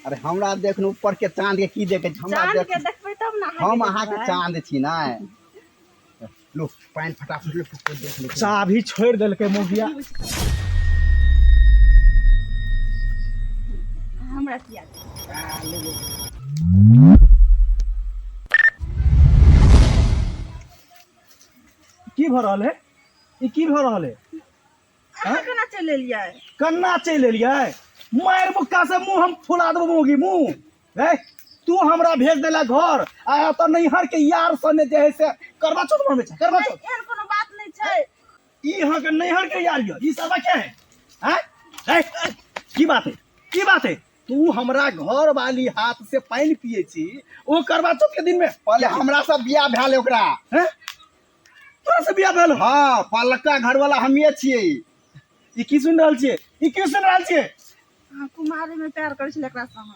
अरे हमरा देखन ऊपर के चांद के की देखे हमरा चांद देख के देखबै तब ना हम अहाँ के चांद छी ना। लो पानी फटाफट ले फुट देख ले। चाभी छोड़ देलकै मोगिया। हमरा किया की भ रहल है? ई की भ रहल है? अहाँ केना चलि एलियै? कन्ना चलि एलियै? मार मुक्का से मुंह हम फुला देबो मोगी मुंह। हे तू हमरा भेज देला घर आ त नैहर के यार सने जे है से करवा चौथ में छै करवा चौथ। एहन कोनो बात नहीं छै। ई यहाँ के नैहर के यार यो ई सब क्या है? हैं की बात है? की बात है? तू हमरा घर वाली हाथ से पानी पिए छी ओ करवा चौथ के दिन में पहले हमरा से बियाह भेल ओकरा। हैं तोरा से बियाह भेल? हां पलका घर वाला हमिए छियै। ई की सुन रहल छियै? ई की सुन रहल छियै? हां कुमारी में प्यार करै छलै एकरा से हम।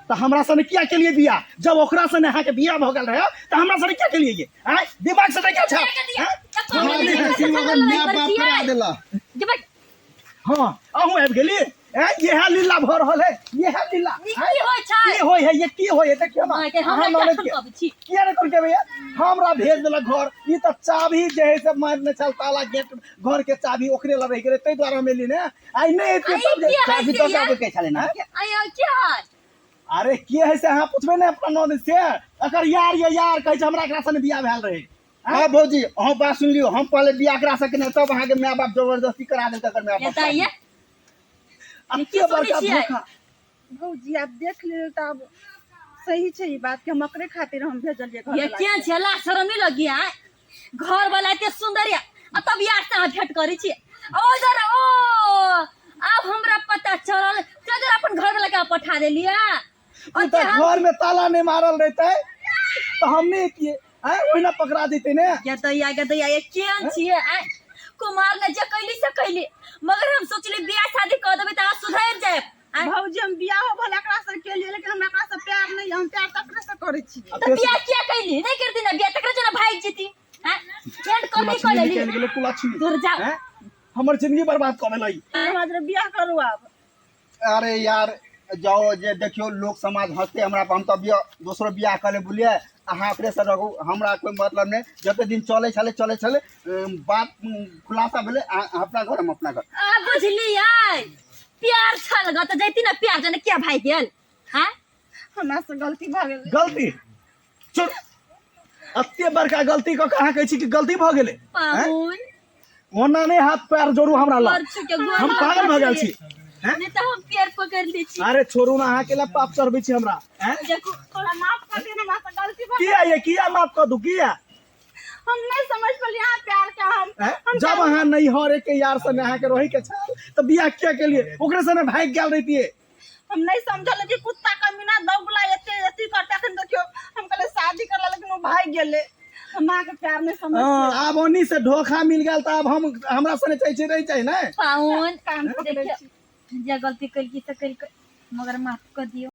तो हमरा सने क्या के लिए बिया? जब ओकरा सने अहाँ के बिया भ गेल रहे तो हमरा सने क्या के लिए ये? हैं दिमाग से क्या छा? माय बाप करा देला। हां अहू आबि गेली। ये है लीला भ रहल है। ये है लीला। की होय छै? की होय है? ये की होय है? देखियो ना हमरा ननद क्या कहबै छी? किया ने करके भैया हमरा भेज देला घर। ई त चाभी जे है से मारने चल ताला गेट घर के चाभी ओकरे ल रह गेले तै द्वारा मिली ने। आई नहीं एते तब चाबी तो का के छले ना। आय क्या है? अरे के है से अहाँ पूछबे ने अपना ननद से। अगर यार ये यार कहै छै हमरा एकरा सने बियाह भेल रहे। हां भौजी हम बात सुन लियो। हम पहले बियाह करा सकने तब अहाँ के माय बाप जबरदस्ती करा देल तकर माय बाप। ये अब की के बड़का सुनै छियै? धोखा। भौजी आप देख ले तब सही छै ई बात के हम एकरे खातिर हम भेजलियै घर ये वाला क्या के। छला शर्म नहीं लगी है? घर वाला एते सुंदर है आ तब यार से अहाँ भेंट करै छी। ओ जरा ओ अब हमरा पता चलल जरा अपन घर वाला के पठा देलिए। उ त घर में ताला नहीं मारल रहते तो हमने किए हैं ओहिना पकड़ा देते ने। गदैया ये केन छिए? कुमार ने जे कैली से कैली मगर हम सोचली बियाह शादी कर देबै त अहाँ सुधर जाएब। भौजी हम बियाह भला एकरा से केलियै लेकिन हमरा एकरा से प्यार नहीं हम प्यार तकरे से करै छी। तो बियाह किया कैली? नहीं करती ना बियाह तकरे जना भाग जेती। हैं एंड कर नहीं कर लेली। निकल गेले कुलाछी। दूर जा। हैं हमर जिंदगी बर्बाद कर देलै। हमरा जरा बियाह करू अब। अरे यार जाओ जे देखियो लोग समाज हंसते हमरा पर। हम तो बियाह दूसरो बियाह करे बुलिए अहाँ अपने से रहू। हमरा कोई मतलब नहीं। जते दिन चले चले बात खुलासा भेले अपना घर हम अपना घर। आ बुझलियै प्यार छल ग त जैती ना प्यार जने क्या भाई गेल। हैं हमरा से गलती भ गेल। गलती चुप। अत्ते बड़का गलती क कहाँ कहै छी कि गलती भ गेलै? पाहुन ओना नहीं हाथ पैर जोड़ू हमरा ला। और छुके गोर हम पागल भ गेल छी। हैं नहीं तो हम पैर पकड़ लै छी। अरे छोड़ू ना अहाँ के ला पाप चढ़बै छी हमरा। हैं देखो थोड़ा माफ कर देना हमरा से गलती भ किया ये किया माफ कर दू किया? हम नहीं समझ पलिए यहाँ प्यार के हम जब अहाँ नहीं हरे के यार से अहाँ के रही के छल तो बियाह क्या के लिए ओकरे से ने भाग गेल रहितिए। हम नहीं समझल कि कुत्ता कमीना दौगला एते करता खन देखियो हम कहले शादी करला लेकिन वो भाग गेले। हमरा के प्यार नहीं समझ हां अब ओनी से धोखा मिल गेल त अब हम हमरा सने चाहिए रही चाहिए ना। पाहुन काम कर देखियो जे गलती कल की से कल मगर माफ कर दियो।